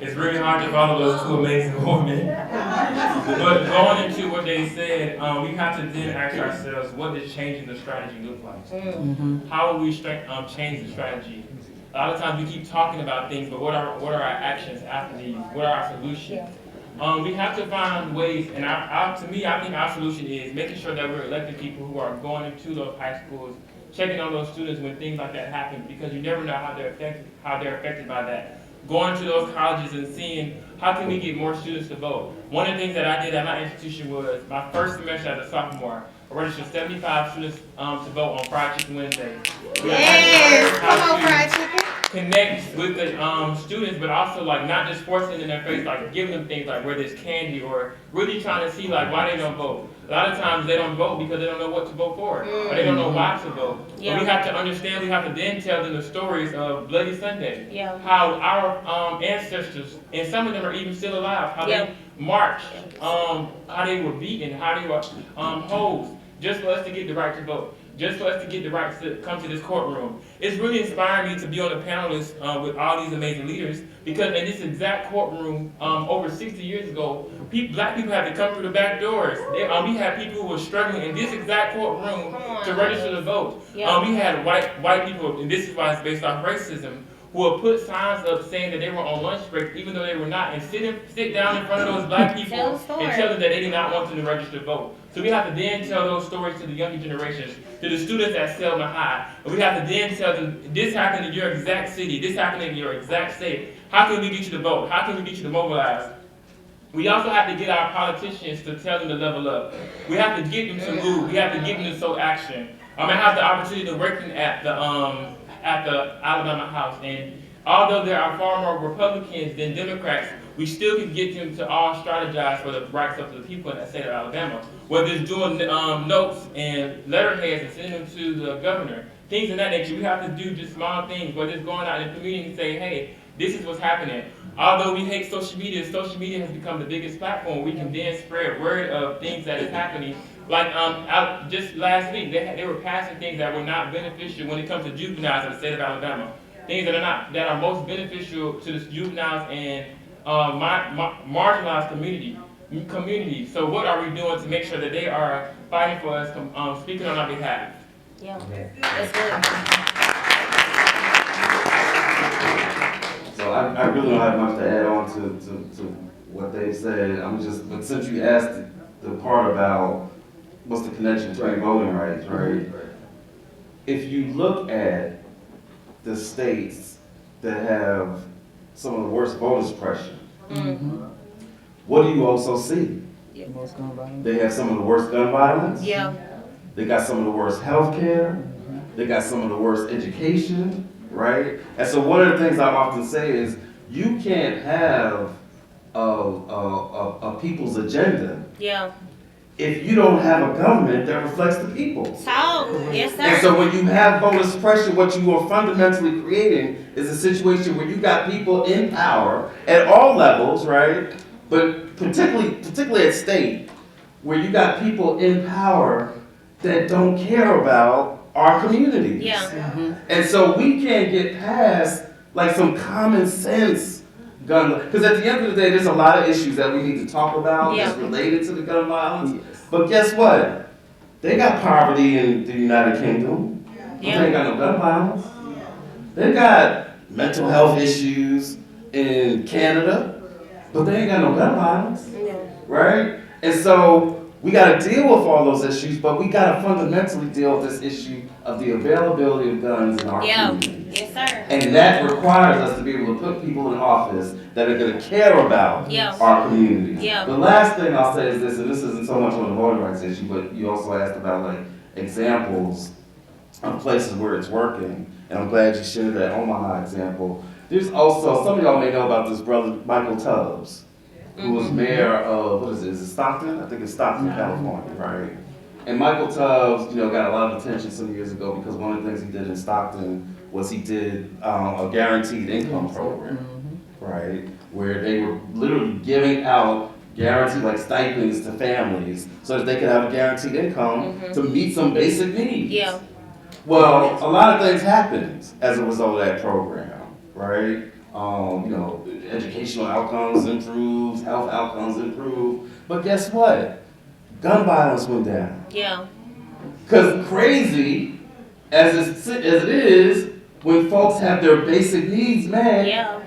It's really hard to follow those two amazing women. But going into what they said, we have to then ask ourselves, what does changing the strategy look like? How will we change the strategy? A lot of times we keep talking about things, but what are our actions after these? What are our solutions? We have to find ways, and to me, I think our solution is making sure that we're electing people who are going into those high schools, checking on those students when things like that happen, because you never know how they're affected by that. Going to those colleges and seeing how can we get more students to vote. One of the things that I did at my institution was my first semester as a sophomore, I registered 75 students to vote on Fried Chicken Wednesday. Yes, come on, fried chicken. Connect with the students, but also like not just forcing it in their face, like giving them things like whether it's candy or really trying to see like why they don't vote. A lot of times they don't vote because they don't know what to vote for, or they don't know why to vote. Yeah. But we have to understand, we have to then tell them the stories of Bloody Sunday. Yeah. How our ancestors, and some of them are even still alive, how they marched, how they were beaten, how they were hosed, just for us to get the right to vote. Just for us to get the right to come to this courtroom. It's really inspiring me to be on the panelists with all these amazing leaders, because in this exact courtroom, over 60 years ago, black people had to come through the back doors. We had people who were struggling in this exact courtroom to register to vote. We had white people, and this is why it's based off racism, who would put signs up saying that they were on lunch break, even though they were not, and sit down in front of those black people and tell them that they did not want them to register to vote. So we have to then tell those stories to the younger generations, to the students at Selma High. And we have to then tell them, this happened in your exact city, this happened in your exact state. How can we get you to vote? How can we get you to mobilize? We also have to get our politicians to tell them to level up. We have to get them to move. We have to get them to show action. I have the opportunity to work at the Alabama House, and although there are far more Republicans than Democrats, we still can get them to all strategize for the rights of the people in that state of Alabama. Whether it's doing notes and letterheads and sending them to the governor, things of that nature. We have to do just small things, whether it's going out in the community and say, hey, this is what's happening. Although we hate social media has become the biggest platform. We can then spread word of things that is happening. Like just last week, they were passing things that were not beneficial when it comes to juveniles in the state of Alabama. Things that are most beneficial to the juveniles and marginalized community. So what are we doing to make sure that they are fighting for us, speaking on our behalf? Yeah, that's good. So I really don't have much to add on to what they said. But since you asked the part about what's the connection between voting rights, right? If you look at the states that have some of the worst voter suppression, what do you also see? They have some of the worst gun violence. Yeah. They got some of the worst health care. They got some of the worst education, right? And so one of the things I often say is, you can't have a people's agenda if you don't have a government that reflects the people. So, yes, sir. And so when you have voter suppression, what you are fundamentally creating is a situation where you got people in power at all levels, right? But particularly at state, where you got people in power that don't care about our communities. Yeah. And so we can't get past like some common sense gun, because at the end of the day, there's a lot of issues that we need to talk about that's related to the gun violence. But guess what? They got poverty in the United Kingdom. But they ain't got no gun violence. They got mental health issues in Canada, but they ain't got no gun violence. Right? And so we got to deal with all those issues, but we got to fundamentally deal with this issue of the availability of guns in our community. Yes, sir. And that requires us to be able to put people in office that are going to care about our communities. The last thing I'll say is this, and this isn't so much on the voting rights issue, but you also asked about like examples of places where it's working, and I'm glad you shared that Omaha example. There's also, some of y'all may know about this brother, Michael Tubbs, who was mayor of, what is it Stockton? I think it's Stockton, California, right? And Michael Tubbs, got a lot of attention some years ago because one of the things he did in Stockton was he did a guaranteed income program, right? Where they were literally giving out guaranteed like stipends to families so that they could have a guaranteed income to meet some basic needs. Well, a lot of things happened as a result of that program, right? educational outcomes improved, health outcomes improved. But guess what? Gun violence went down. Yeah. Because crazy as it is, when folks have their basic needs met, Yeah.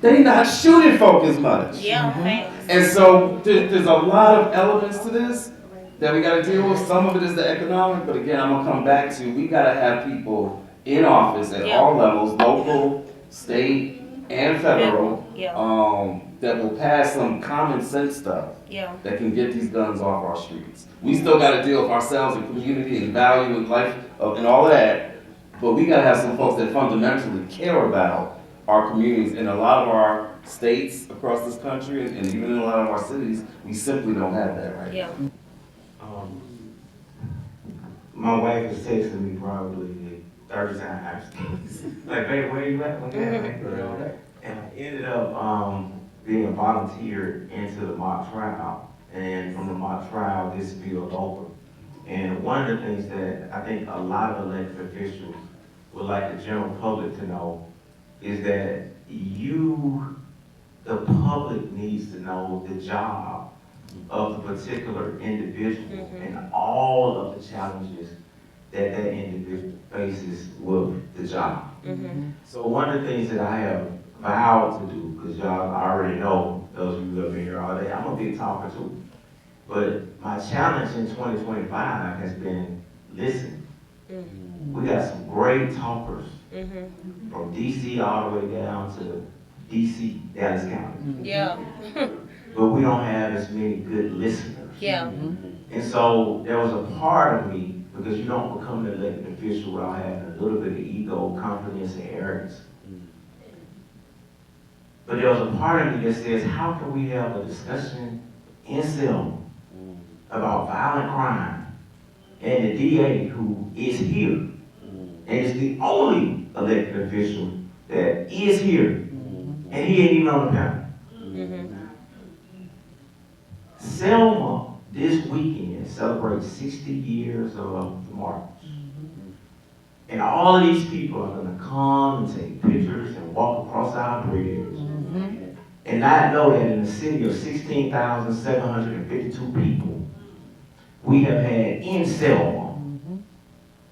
they not shooting folk as much. Yeah. Thanks. And so there's a lot of elements to this that we got to deal with. Some of it is the economic, but again, I'm going to come back to, we got to have people in office at all levels, local, state, and federal, that will pass some common sense stuff that can get these guns off our streets. We still got to deal with ourselves and community and value and life and all that, but we got to have some folks that fundamentally care about our communities. In a lot of our states across this country, and even in a lot of our cities, we simply don't have that right now. My wife is texting me probably 30 times. Like, babe, where you at? And I ended up being volunteered into the mock trial. And from the mock trial, this spilled over. And one of the things that I think a lot of elected officials would like the general public to know is that the public needs to know the job of the particular individual and all of the challenges that individual faces with the job. So one of the things that I have vowed to do, because y'all already know, those of you who have been here all day, I'm a big talker too. But my challenge in 2025 has been listen. We got some great talkers from DC all the way down to DC, Dallas County. Yeah. But we don't have as many good listeners. Yeah. And so there was a part of me, because you don't become an elected official without having a little bit of ego, confidence, and arrogance. But there was a part of me that says, how can we have a discussion in Selma about violent crime and the DA who is here and is the only elected official that is here, and he ain't even on the panel. Selma this weekend celebrates 60 years of the march. And all of these people are going to come and take pictures and walk across our bridge. And I know that in a city of 16,752 people, we have had in Selma.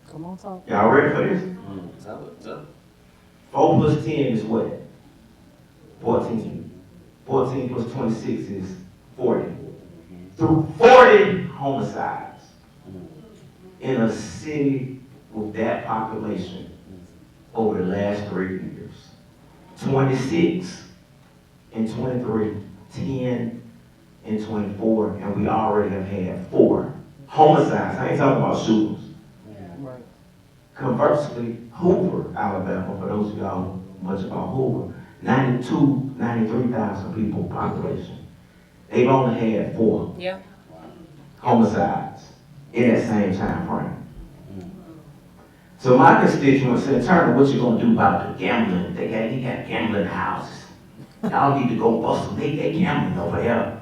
Come on, talk. Y'all ready for this? Tell it. 4 plus 10 is what? 14. 14 plus 26 is 40. Through 40 homicides in a city with that population over the last 3 years. 26 in 23, 10 in 24, and we already have had 4 homicides. I ain't talking about shootings. Right. Conversely, Hoover, Alabama, for those of y'all who know much about Hoover, 93,000 people population. They've only had 4 homicides in that same time frame. So my constituents said, Turner, what you gonna do about the gambling? They got gambling houses. Y'all need to go bust them. They gambling over there.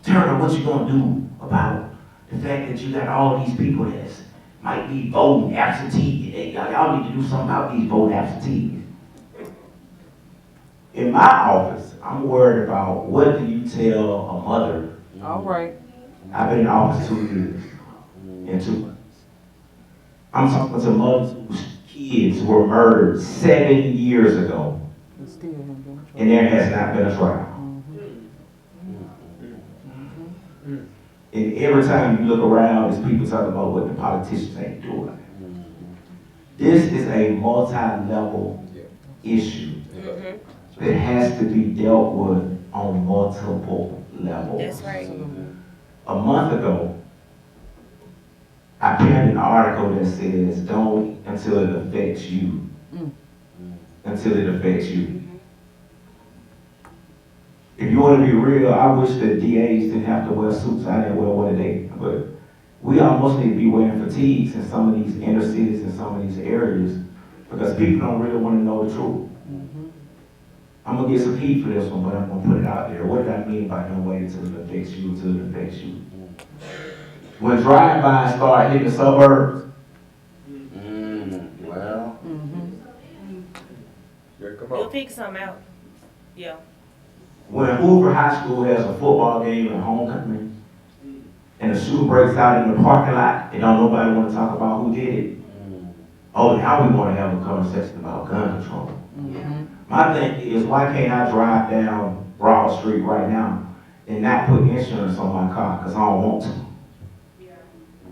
Turner, what you gonna do about the fact that you got all these people that might be voting absentee? Y'all need to do something about these voting absentees. In my office, I'm worried about what do you tell a mother. All right. I've been in office 2 years and 2 months. I'm talking to mothers whose kids were murdered 7 years ago, It still haven't been tried. and there has not been a trial. And every time you look around, there's people talking about what the politicians ain't doing. This is a multi-level issue that has to be dealt with on multiple levels. That's right. A month ago, I penned an article that says, don't until it affects you. Until it affects you. If you want to be real, I wish that DAs didn't have to wear suits. I didn't wear one today. But we almost need to be wearing fatigues in some of these inner cities and some of these areas because people don't really want to know the truth. I'm going to get some heat for this one, but I'm going to put it out there. What do I mean by no way until it affects you, until it affects you? When drive-bys start hitting the suburbs, Well. You'll pick some out. Yeah. When Hoover High School has a football game at homecoming, and a shooter breaks out in the parking lot, and don't nobody want to talk about who did it. Oh, now we want to have a conversation about gun control. My thing is, why can't I drive down Broad Street right now and not put insurance on my car because I don't want to?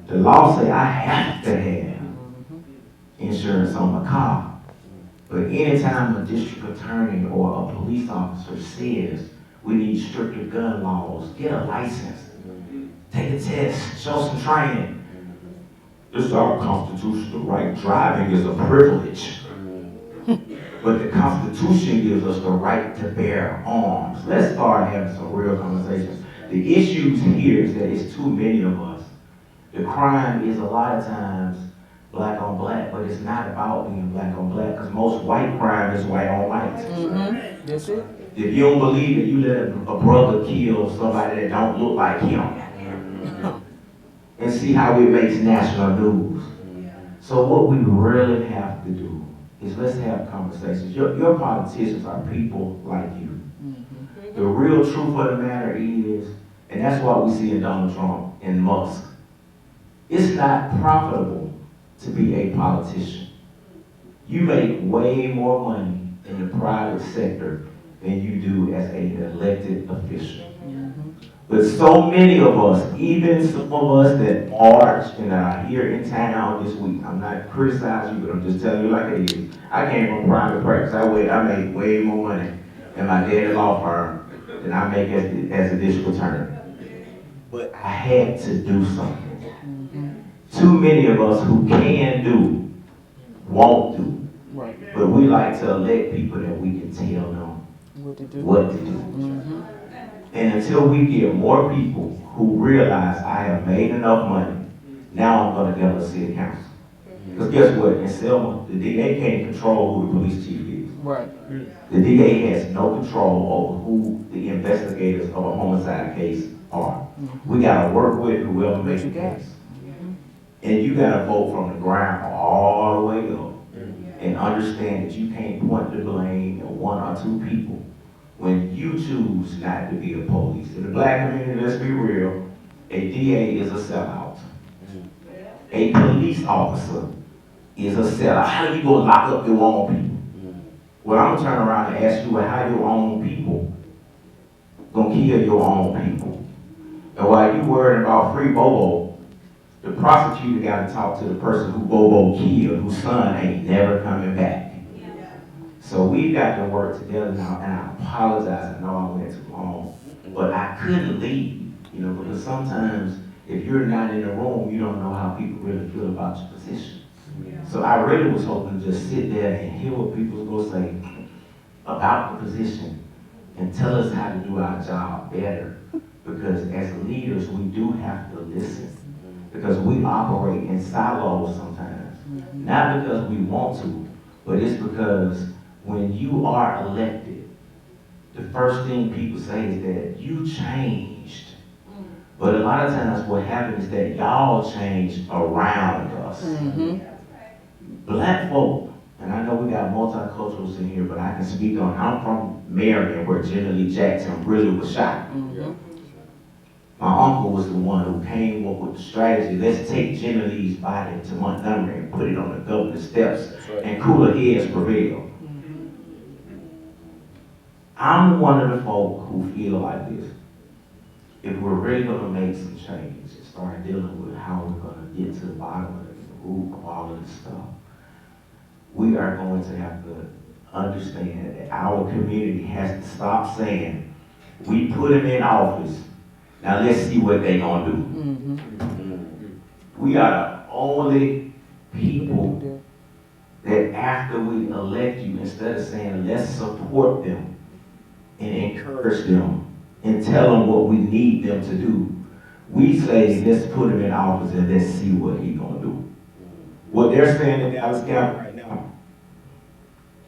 The law say I have to have insurance on my car. But anytime a district attorney or a police officer says we need stricter gun laws, get a license, take a test, show some training. This is our constitutional right. Driving is a privilege. But the Constitution gives us the right to bear arms. Let's start having some real conversations. The issues here is that it's too many of us. The crime is a lot of times black on black, but it's not about being black on black, because most white crime is white on white. That's it. If you don't believe it, you let a brother kill somebody that don't look like him and see how it makes national news. So what we really have to do is let's have conversations. Your politicians are people like you. The real truth of the matter is, and that's what we see in Donald Trump and Musk, it's not profitable to be a politician. You make way more money in the private sector than you do as an elected official. But so many of us, even some of us that march and are here in town this week, I'm not criticizing you, but I'm just telling you like it is. I came from private practice. I made way more money in my dad's law firm than I make as a district attorney. But I had to do something. Too many of us who can do, won't do. Right. But we like to elect people that we can tell them What to do. what to do. And until we get more people who realize I have made enough money, now I'm going to go to city council. Because guess what? In Selma, the DA can't control who the police chief is. Right. The DA has no control over who the investigators of a homicide case are. We got to work with whoever makes the case. And you got to vote from the ground all the way up and understand that you can't point the blame at one or two people when you choose not to be a police. In the black community, let's be real, a DA is a sellout. A police officer is a sellout. How do you go lock up your own people? Well, I'm gonna turn around and ask you how your own people gonna kill your own people. And while you worried about free Bobo, the prosecutor gotta talk to the person who Bobo killed, whose son ain't never coming back. So we got to work together now, and I apologize, I know I went too long, but I couldn't leave, because sometimes if you're not in the room, you don't know how people really feel about your position. So I really was hoping to just sit there and hear what people was gonna say about the position and tell us how to do our job better, because as leaders, we do have to listen, because we operate in silos sometimes, not because we want to, but it's because when you are elected, the first thing people say is that you changed. But a lot of times what happens is that y'all changed around us. Black folk, and I know we got multiculturals in here, but I can speak on, I'm from Marion where Jenna Lee Jackson really was shot. My uncle was the one who came up with the strategy, let's take Jenna Lee's body to Montgomery and put it on the governor's steps, and cooler heads prevail. I'm one of the folk who feel like this. If we're really gonna make some change and start dealing with how we're gonna get to the bottom of it, the root of all of this stuff, we are going to have to understand that our community has to stop saying, we put them in office, now let's see what they gonna do. We are the only people that after we elect you, instead of saying, let's support them, and encourage them and tell them what we need them to do, we say, let's put him in office and let's see what he's gonna do. What they're saying in Dallas County right now,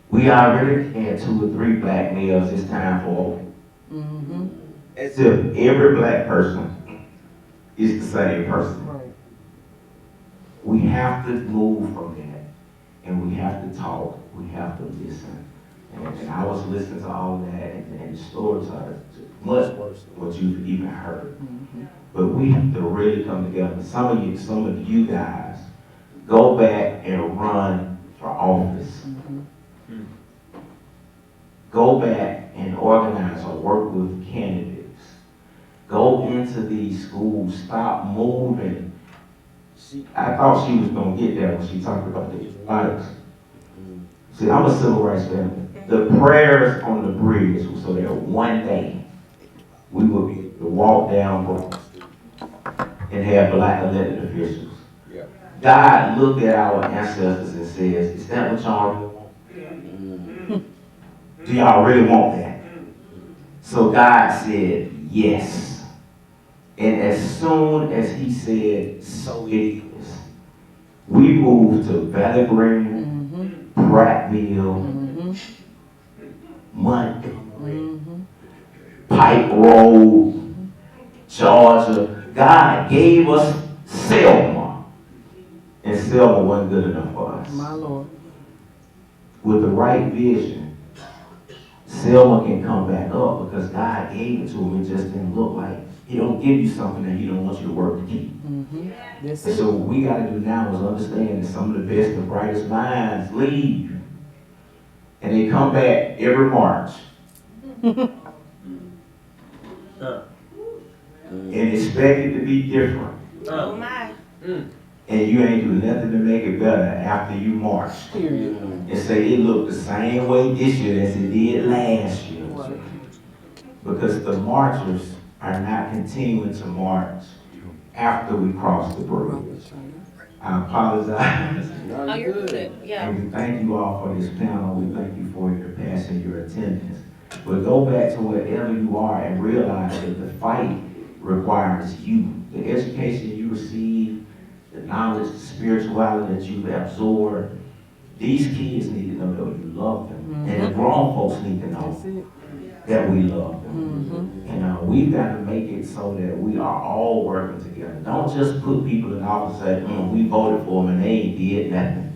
we already had 2 or 3 black males this time for as if every black person is the same person. Right. We have to move from that, and we have to talk, we have to listen, And I was listening to all of that, and the stories are much worse than what you've even heard. But we have to really come together. Some of you guys, go back and run for office. Go back and organize or work with candidates. Go into these schools. Stop moving. I thought she was going to get there when she talked about the Israelites. See, I'm a civil rights family. The prayers on the bridge was so that one day we would be able to walk down Broad Street and have black elected officials. God looked at our ancestors and says, is that what y'all really want? Do y'all really want that? So God said, yes. And as soon as he said, so it is, we moved to Valley Green, Prattville, Montgomery, Pike Road, Georgia. God gave us Selma. And Selma wasn't good enough for us. My Lord. With the right vision, Selma can come back up because God gave it to him. It just didn't look like. He don't give you something that he don't want you to work to keep. That's it. So what we got to do now is understand that some of the best and brightest minds leave. And they come back every March. And expect it to be different. Oh my. And you ain't do nothing to make it better after you march. Period. And say it looked the same way this year as it did last year. Right. Because the marchers are not continuing to march after we cross the bridge. I apologize. Oh, you're good. Yeah. And we thank you all for this panel. We thank you for your passion, your attendance. But go back to wherever you are and realize that the fight requires you. The education you receive, the knowledge, the spirituality that you've absorbed, these kids need to know that you love them. And the grown folks need to know that we love them. And we've got to make it so that we are all working together. Don't just put people in office and say, we voted for them and they ain't did nothing.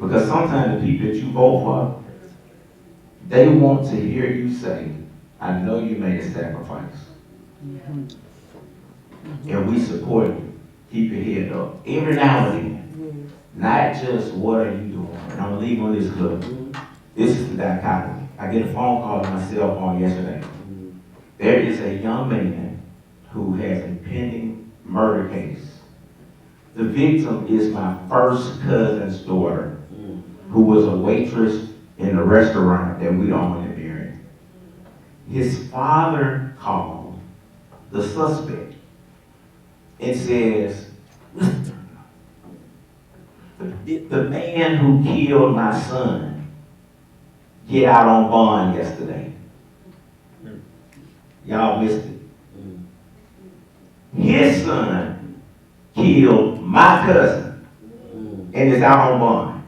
Because sometimes the people that you vote for, they want to hear you say, I know you made a sacrifice. And we support you. Keep your head up. Every now and then. Not just what are you doing. And I'm leaving on this clip. This is the dichotomy. I get a phone call on my cell phone yesterday. There is a young man who has a pending murder case. The victim is my first cousin's daughter, who was a waitress in the restaurant that we own in Marion. His father called the suspect and says, the man who killed my son get out on bond yesterday. Y'all missed it. His son killed my cousin and is out on bond.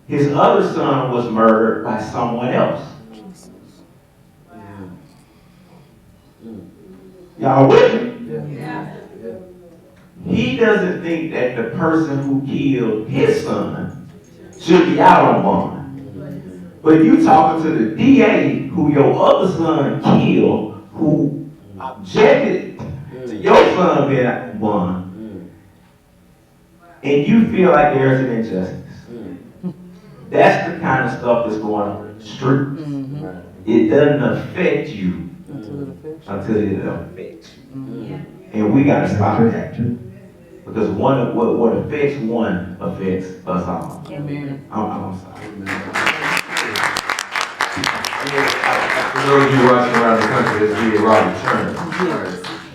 His other son was murdered by someone else. Y'all with me? Yeah. He doesn't think that the person who killed his son should be out on bond. But you talking to the DA who your other son killed, who objected to your son being out on bond, and you feel like there's an injustice. That's the kind of stuff that's going on in the streets. It doesn't affect you until it affects you. And we got to stop that. Because what affects one affects us all. Amen. I'm sorry. For those of you watching around the country, this is Robert Turner.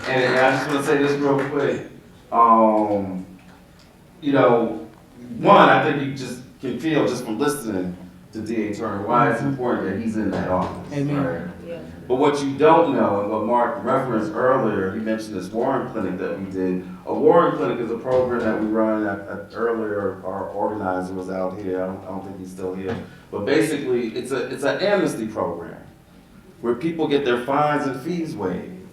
And I just want to say this real quick. One, I think you just can feel just from listening to D.A. Turner why it's important that he's in that office. Amen. Right? Yeah. But what you don't know, and what Mark referenced earlier, he mentioned this Warren Clinic that we did. A Warren Clinic is a program that we run. Earlier, our organizer was out here. I don't think he's still here. But basically, it's an amnesty program where people get their fines and fees waived.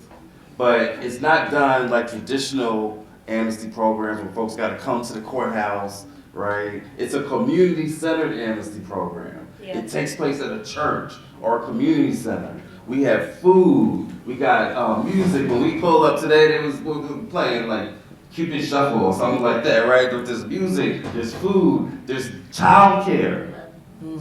But it's not done like traditional amnesty programs where folks got to come to the courthouse, right? It's a community-centered amnesty program. Yeah. It takes place at a church or a community center. We have food. We got music. When we pulled up today, we were playing like Cupid Shuffle or something like that, right? There's music, there's food, there's childcare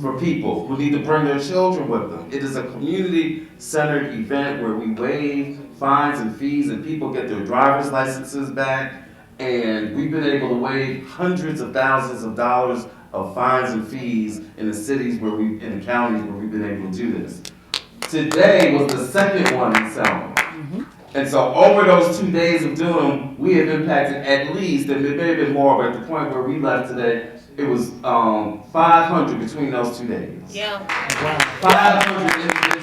for people who need to bring their children with them. It is a community-centered event where we waive fines and fees and people get their driver's licenses back. And we've been able to waive hundreds of thousands of dollars of fines and fees in the cities in the counties where we've been able to do this. Today was the second one in Selma. And so over those 2 days of doing them, we have impacted at least, and it may have been more, but at the point where we left today, it was 500 between those 2 days. Yeah. 500 individuals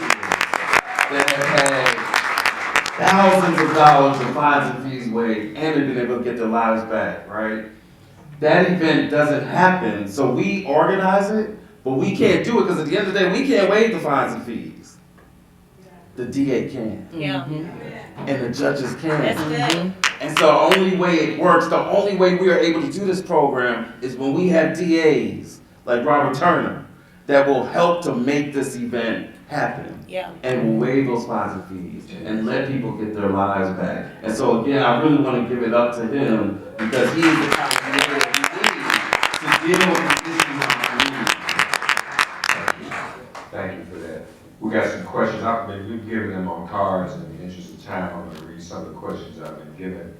that have had thousands of dollars of fines and fees waived, and they've been able to get their lives back, right? That event doesn't happen, so we organize it, but we can't do it because at the end of the day, we can't waive the fines and fees. The DA can. Yeah. And the judges can. That's good. And so the only way it works, the only way we are able to do this program is when we have DAs like Robert Turner that will help to make this event happen. Yeah. And will waive those fines and fees and let people get their lives back. And so again, I really want to give it up to him because he is the kind of DA that we need to deal with the issues on community. Thank you for that. We got some questions. We've given them on cards, and in the interest of time, I'm going to read some of the questions I've been given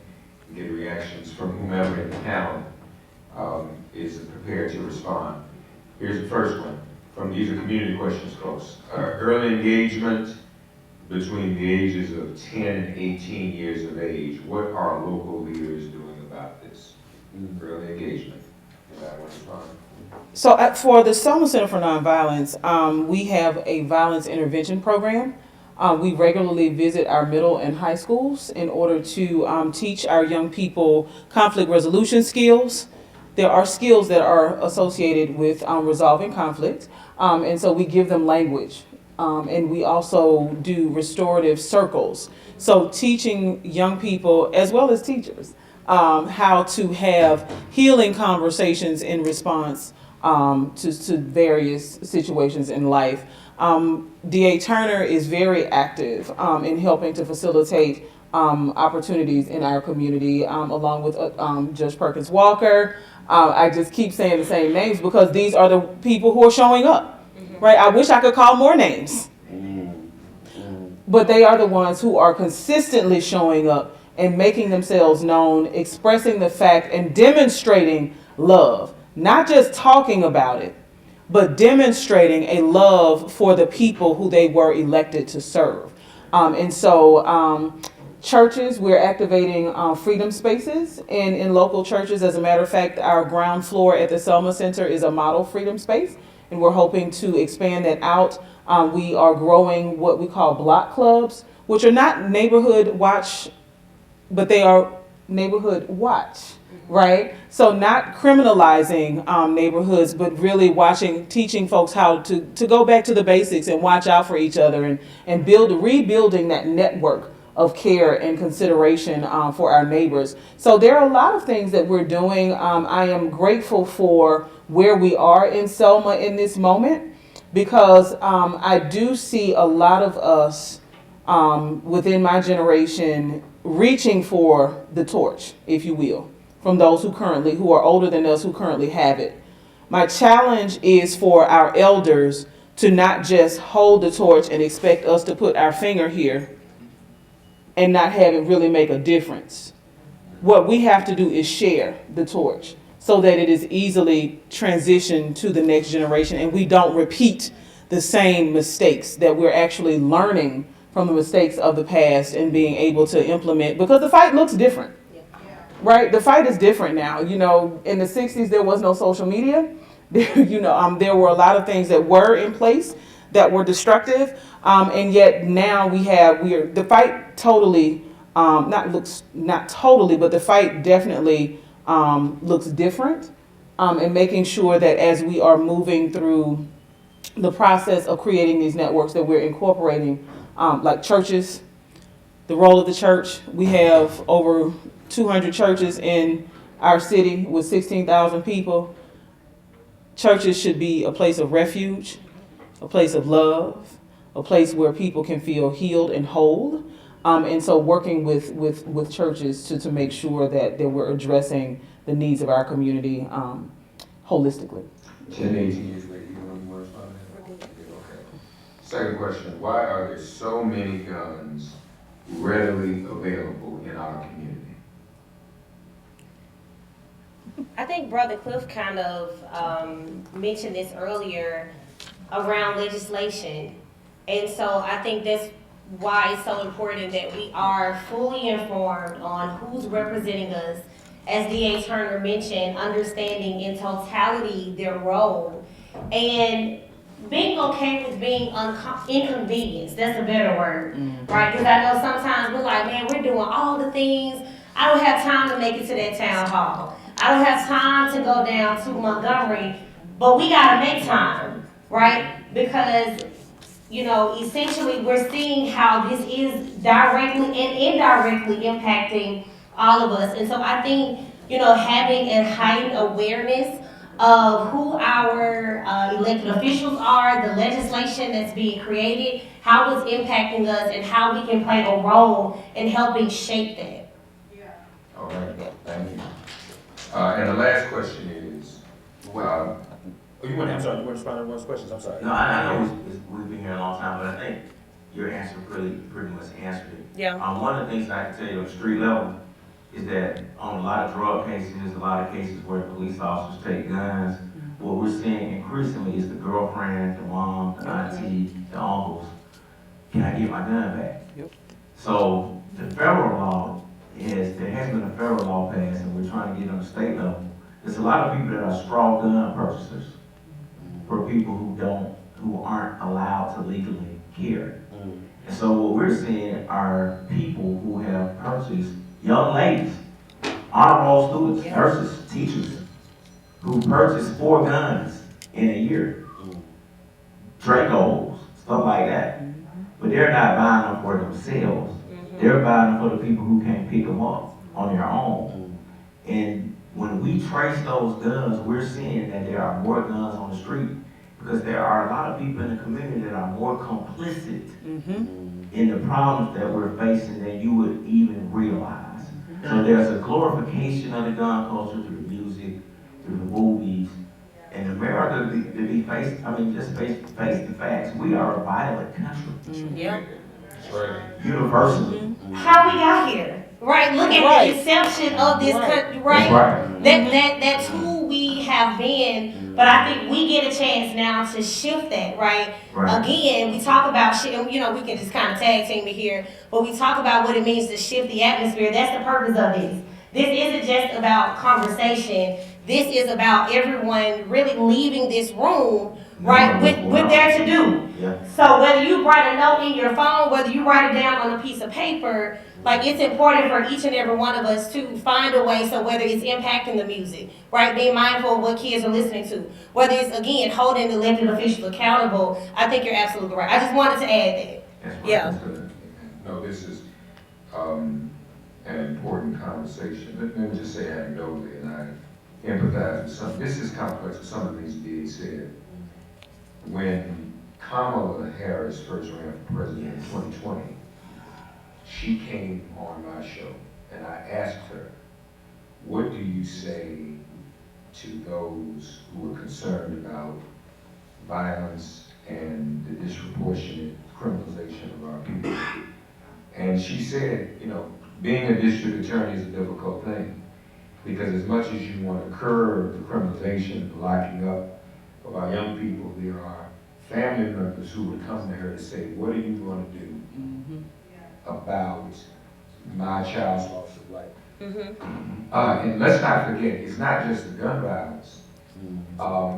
and get reactions from whomever in the panel is prepared to respond. Here's the first one. These are community questions, folks. Early engagement between the ages of 10 and 18 years of age. What are local leaders doing about this? Early engagement. Does that want to respond? So for the Selma Center for Nonviolence, we have a violence intervention program. We regularly visit our middle and high schools in order to teach our young people conflict resolution skills. There are skills that are associated with resolving conflict, and so we give them language. And we also do restorative circles. So teaching young people, as well as teachers, how to have healing conversations in response to various situations in life. DA Turner is very active in helping to facilitate opportunities in our community, along with Judge Perkins Walker. I just keep saying the same names because these are the people who are showing up, right? I wish I could call more names, but they are the ones who are consistently showing up and making themselves known, expressing the fact and demonstrating love. Not just talking about it, but demonstrating a love for the people who they were elected to serve. And so churches, we're activating freedom spaces in local churches. As a matter of fact, our ground floor at the Selma Center is a model freedom space, and we're hoping to expand that out. We are growing what we call block clubs, which are not neighborhood watch, but they are neighborhood watch. Right? So not criminalizing neighborhoods, but really teaching folks how to go back to the basics and watch out for each other and rebuilding that network of care and consideration for our neighbors. So there are a lot of things that we're doing. I am grateful for where we are in Selma in this moment because I do see a lot of us within my generation reaching for the torch, if you will, from those who are older than us who currently have it. My challenge is for our elders to not just hold the torch and expect us to put our finger here and not have it really make a difference. What we have to do is share the torch so that it is easily transitioned to the next generation and we don't repeat the same mistakes, that we're actually learning from the mistakes of the past and being able to implement, because the fight looks different. Right? The fight is different now. You know, in the 60s, there was no social media. There were a lot of things that were in place that were destructive. And yet now the fight totally, not totally, but the fight definitely looks different. And making sure that as we are moving through the process of creating these networks that we're incorporating, like churches, the role of the church. We have over 200 churches in our city with 16,000 people. Churches should be a place of refuge a place of love, a place where people can feel healed and whole. And so working with churches to make sure that we're addressing the needs of our community holistically. 10, 18 years later, you want to respond to that? Okay. Second question, why are there so many guns readily available in our community? I think Brother Cliff kind of mentioned this earlier around legislation. And so I think that's why it's so important that we are fully informed on who's representing us. As D.A. Turner mentioned, understanding in totality their role and being okay with being inconvenienced. That's a better word, right? Because I know sometimes we're like, man, we're doing all the things. I don't have time to make it to that town hall. I don't have time to go down to Montgomery, but we gotta make time, right? Because, you know, essentially we're seeing how this is directly and indirectly impacting all of us. And so I think, you know, having a heightened awareness of who our elected officials are, the legislation that's being created, how it's impacting us, and how we can play a role in helping shape that. All right, thank you. And the last question is, I'm sorry, you want to respond to one questions? I'm sorry. No, I know we've been here a long time, but I think your answer pretty much answered it. Yeah. One of the things I can tell you on the street level is that on a lot of drug cases, there's a lot of cases where police officers take guns. What we're seeing increasingly is the girlfriend, the mom, the auntie, the uncles. Can I get my gun back? Yep. So the federal law there has been a federal law passed, and we're trying to get on the state level. There's a lot of people that are straw gun purchasers for people who aren't allowed to legally carry. And so what we're seeing are people who have purchased, young ladies, honor roll students, nurses, teachers, who purchased 4 guns in a year. Dracos, stuff like that. But they're not buying them for themselves. They're buying them for the people who can't pick them up on their own. And when we trace those guns, we're seeing that there are more guns on the street because there are a lot of people in the community that are more complicit in the problems that we're facing than you would even realize. So there's a glorification of the gun culture through the music, through the movies. And America, to be faced, just face the facts, we are a violent country. Yep. that's right. Universally. How we got here, right? Look at the inception of this country, right? That's who we have been. But I think we get a chance now to shift that, right? Again, we talk about shit, and you know, we can just kind of tag team it here, but we talk about what it means to shift the atmosphere. That's the purpose of this. This isn't just about conversation. This is about everyone really leaving this room, right, with their to do. Yeah. So whether you write a note in your phone, whether you write it down on a piece of paper, like it's important for each and every one of us to find a way, so whether it's impacting the music, right, being mindful of what kids are listening to, whether it's, again, holding the elected officials accountable, I think you're absolutely right. I just wanted to add that. That's right. Yeah. No, this is an important conversation. Let me just say anecdotally, and I empathize with some. This is complex with some of the things being said. When Kamala Harris first ran for president in 2020, she came on my show, and I asked her, what do you say to those who are concerned about violence and the disproportionate criminalization of our people? And she said, you know, being a district attorney is a difficult thing, because as much as you want to curb the criminalization, the locking up of our young people, there are family members who would come to her and say, what are you going to do about my child's loss of life? And let's not forget, it's not just the gun violence.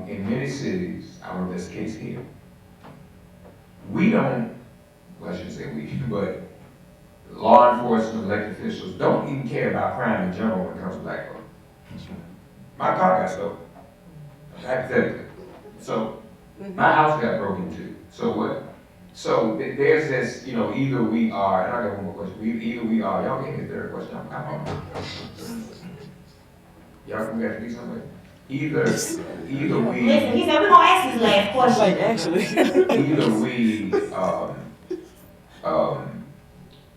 In many cities, I don't know if that's the case here, we don't, well, I shouldn't say we, but law enforcement, elected officials don't even care about crime in general when it comes to black folks. My car got stolen, hypothetically. So my house got broken into. So what? So there's this, you know, either we are, and I got one more question. Either we are, y'all gave me a third question. I'm on. Y'all can get me somewhere. either Listen, we, he said we're gonna ask this last question. Like, actually. either we,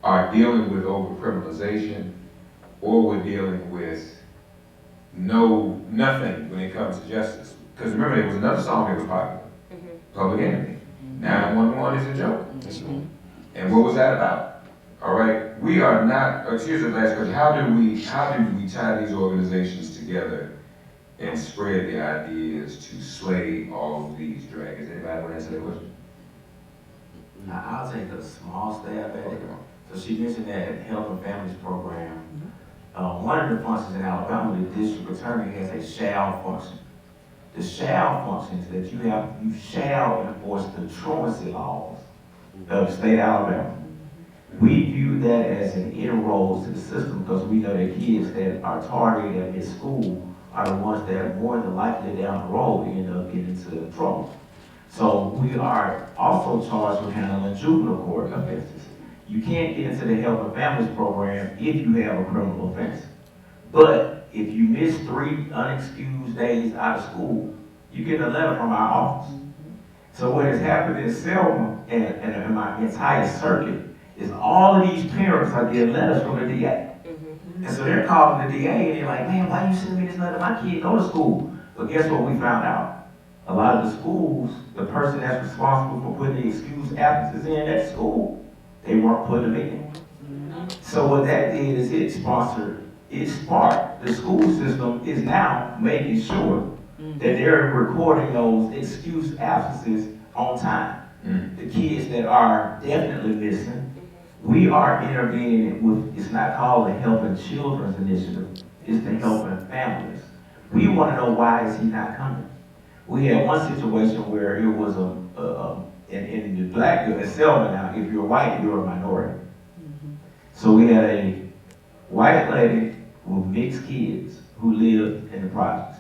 are dealing with overcriminalization, or we're dealing with nothing when it comes to justice. Because remember, there was another song that was popular, Public Enemy. 911 is a joke. And what was that about? All right, we are not, here's the last question. How do we tie these organizations together and spread the ideas to slay all of these dragons? Anybody want to answer that question? I'll take a small stab at it. So she mentioned that Health and Families Program. One of the functions in Alabama, the district attorney has a shall function. The shall function is that you shall enforce the truancy laws of the state of Alabama. We view that as an inroad to the system because we know that kids that are targeted at this school are the ones that are more than likely down the road end up getting into trouble. So we are also charged with handling juvenile court offenses. You can't get into the Health and Families Program if you have a criminal offense. But if you miss 3 unexcused days out of school, you get a letter from our office. So what has happened in Selma and my entire circuit is all of these parents are getting letters from the DA. And so they're calling the DA and they're like, man, why you sending me this letter? My kid go to school. But guess what we found out? A lot of the schools, the person that's responsible for putting the excused absences in that school, they weren't putting them in. So what that did is it sparked, the school system is now making sure that they're recording those excused absences on time. The kids that are definitely missing, we are intervening with, it's not called the Helping Children's Initiative, it's the Helping Families. We want to know why is he not coming. We had one situation where it was in the black, in Selma now, if you're white, you're a minority. So we had a white lady with mixed kids who lived in the projects.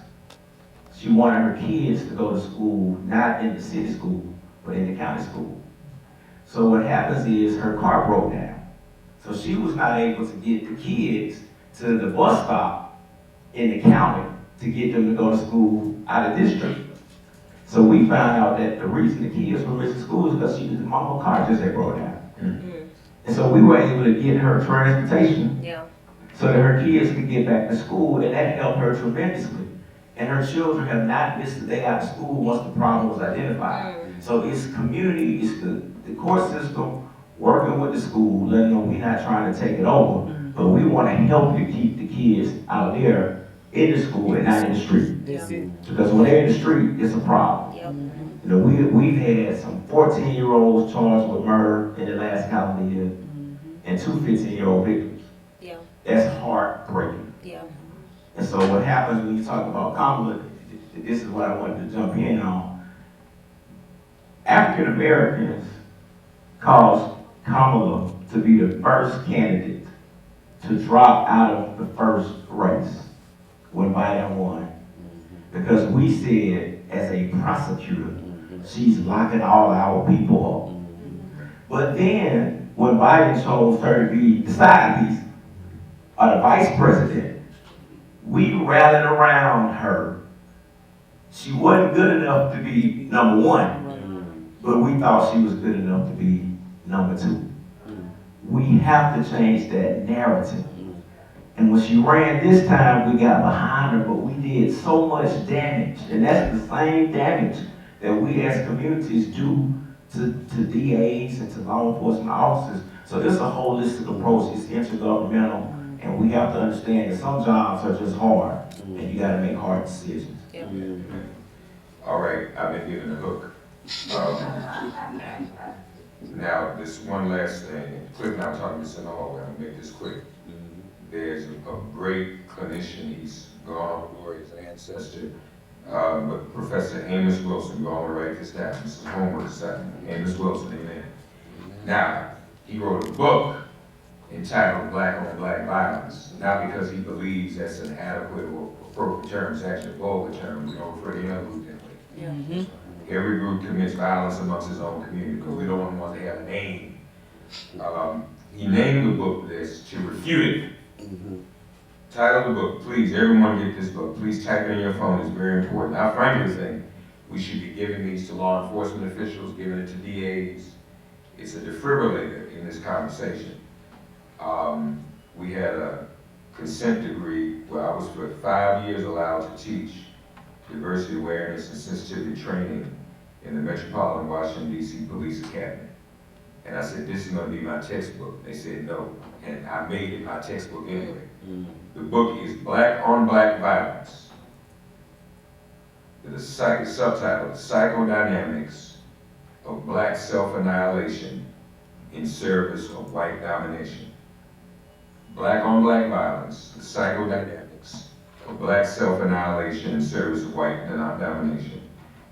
She wanted her kids to go to school, not in the city school, but in the county school. So what happens is her car broke down. So she was not able to get the kids to the bus stop in the county to get them to go to school out of district. So we found out that the reason the kids were missing school is because the mama's car just had broke down. And so we were able to get her transportation so that her kids could get back to school, and that helped her tremendously. And her children have not missed a day out of school once the problem was identified. So it's community, it's the court system working with the school, letting them we're not trying to take it over, but we want to help you keep the kids out there in the school and not in the street. Because when they're in the street, it's a problem. You know, we've had some 14-year-olds charged with murder in the last calendar year, and 2 15-year-old victims. That's heartbreaking. And so what happens when you talk about Kamala, this is what I wanted to jump in on. African Americans caused Kamala to be the first candidate to drop out of the first race when Biden won. Because we said, as a prosecutor, she's locking all our people up. But then, when Biden chose her to be the side piece, or the vice president, we rallied around her. She wasn't good enough to be number 1, but we thought she was good enough to be number 2. We have to change that narrative. And when she ran this time, we got behind her, but we did so much damage. And that's the same damage that we as communities do to DAs and to law enforcement officers. So this is a holistic approach. It's intergovernmental. And we have to understand that some jobs are just hard, and you got to make hard decisions. All right, I've been given a hook. Now, this one last thing. Cliff and I were talking this in the hallway. I'm gonna make this quick. There's a great clinician. He's gone on to glory, his ancestor. But Professor Haynes Wilson, you all want to write this down. This is homework assignment. Haynes Wilson, amen. Now, he wrote a book entitled Black on Black Violence, not because he believes that's an adequate or appropriate term, it's actually a vulgar term. We don't refer to any other group that way. Every group commits violence amongst its own community because we don't want to have a name. He named the book this to refute it, Title of the book, please, everyone get this book. Please type it in your phone, it's very important. I frankly think we should be giving these to law enforcement officials, giving it to DAs. It's a defibrillator in this conversation. We had a consent decree where I was for 5 years allowed to teach diversity awareness and sensitivity training in the Metropolitan Washington, D.C. Police Academy. And I said, this is gonna be my textbook. They said no, and I made it my textbook anyway. The book is Black on Black Violence. The subtitle, Psychodynamics of Black Self-Annihilation in Service of White Domination. Black on Black Violence, the Psychodynamics of Black Self-Annihilation in Service of White Domination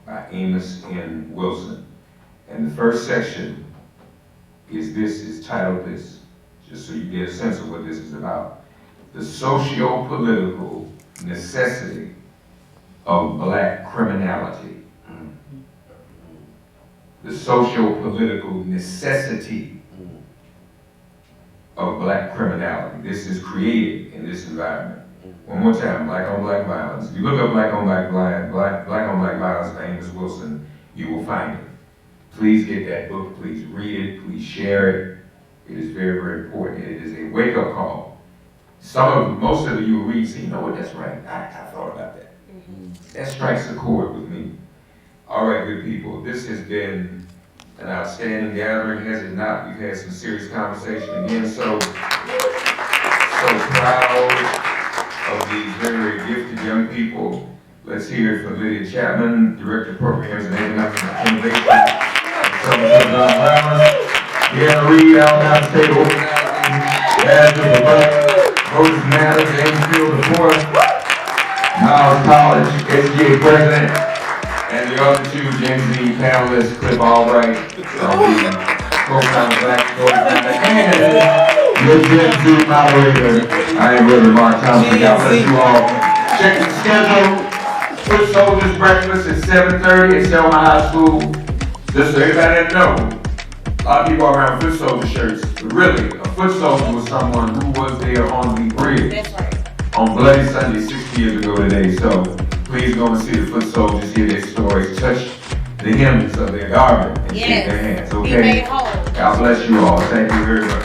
by Amos N. Wilson. And the first section is titled this, just so you get a sense of what this is about. The socio-political necessity of black criminality. The socio-political necessity of black criminality. This is created in this environment. One more time, black on black violence. If you look up black on black violence by Amos Wilson, you will find it. Please get that book, please read it, please share it. It is very, very important. It is a wake-up call. Most of you will read, say, you know what, that's right, I thought about that. That strikes a chord with me. All right, good people, this has been an outstanding gathering, has it not? We've had some serious conversation again, so proud of these very, very gifted young people. Let's hear it from Lydia Chapman, Director of Programs and Economic Innovation. Deanna Reed, Alabama State Organizing Manager for Voters Matter, James Field IV, Miles College, SGA President, and the other two Gen Z panelists, Cliff Albright, co-founder Black Voters Matter, and your Gen Z moderator, I am Reverend Mark Thompson. God bless you all. Check the schedule. Foot Soldiers Breakfast at 7:30 at Selma High School. Just so everybody knows, a lot of people are around foot soldier shirts, but really, a foot soldier was someone who was there on the bridge. That's right. On Bloody Sunday 60 years ago today. So please go and see the foot soldiers, hear their stories, touch the hems of their garment and shake their hands, okay? Be made whole. God bless you all. Thank you very much.